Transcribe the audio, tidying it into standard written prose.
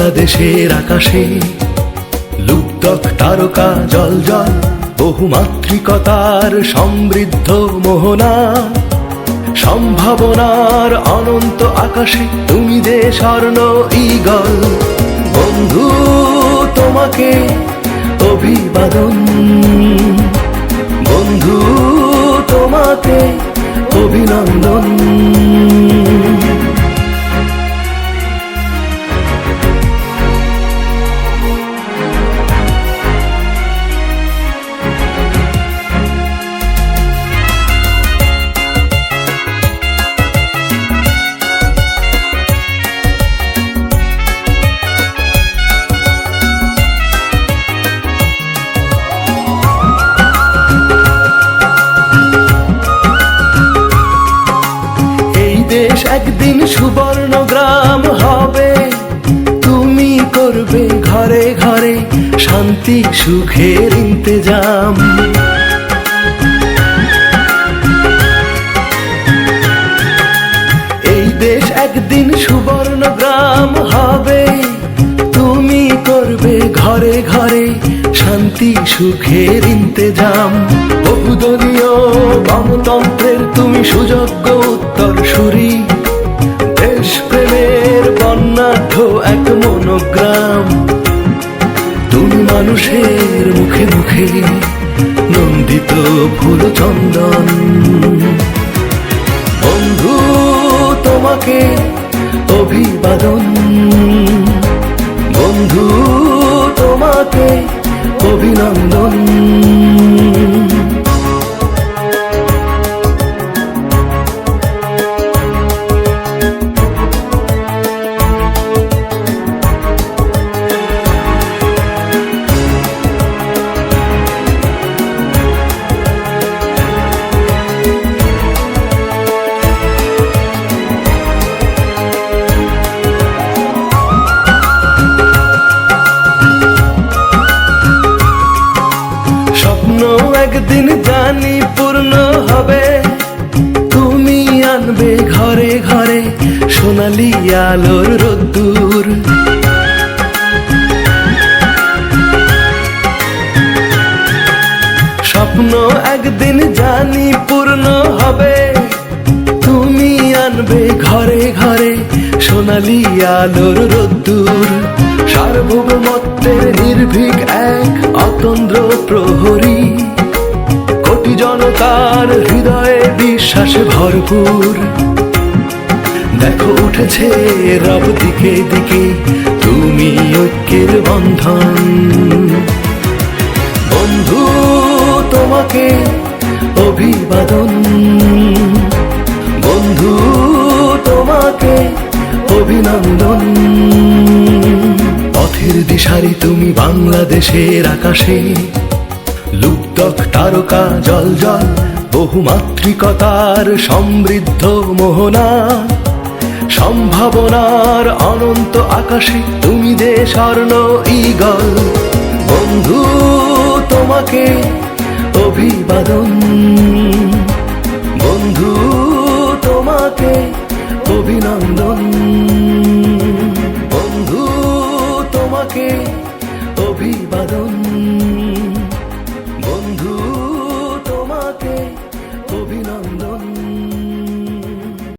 বাংলাদেশের আকাশে লুপ্তক তারকা জল জল, বহুমাত্রিকতার সমৃদ্ধ মোহনা, সম্ভাবনার অনন্ত আকাশে তুমি যে স্বর্ণ ঈগল। বন্ধু তোমাকে অভিবাদন, বন্ধু তোমাকে অভিনন্দন। একদিন সুবর্ণ গ্রাম হবে, তুমি করবে ঘরে ঘরে শান্তি সুখের ইন্তেজাম। এই দেশ একদিন সুবর্ণ গ্রাম হবে, তুমি করবে ঘরে ঘরে শান্তি সুখের ইন্তেজাম। বহুদলীয় গণতন্ত্রের তুমি সুযোগ্য উত্তরসূরি, দেশপ্রেমের বর্ণাঢ্য এক মনোগ্রাম। তুমি মানুষের মুখে মুখে নন্দিত ফুল চন্দন। বন্ধু তোমাকে অভিবাদন, বন্ধু তোমাকে অভিনন্দন। একদিন জানি পূর্ণ হবে, তুমি আনবে ঘরে ঘরে সোনালি আলোর রোদ্দুর। স্বপ্ন একদিন জানি পূর্ণ হবে, তুমি আনবে ঘরে ঘরে সোনালি আলোর রোদ্দুর। সার্বভৌমত্বের নির্ভীক এক অতন্দ্র প্রহরী, কোটি জনতার হৃদয়ে বিশ্বাসে ভরপুর। দেখো উঠেছে রব দিকে দিকে, তুমি ঐক্যের বন্ধন। বন্ধু তোমাকে অভিবাদন, বন্ধু তোমাকে অভিনন্দন। পথের দিশারি তুমি বাংলাদেশের আকাশে, লুপ্তক তারকা জল জল, বহুমাত্রিকতার সমৃদ্ধ মোহনা, সম্ভাবনার অনন্ত আকাশে তুমি যে স্বর্ণ ঈগল। বন্ধু তোমাকে অভিবাদন, বন্ধু তোমাকে অভিনন্দন, বন্ধু তোমাকে অভিবাদন।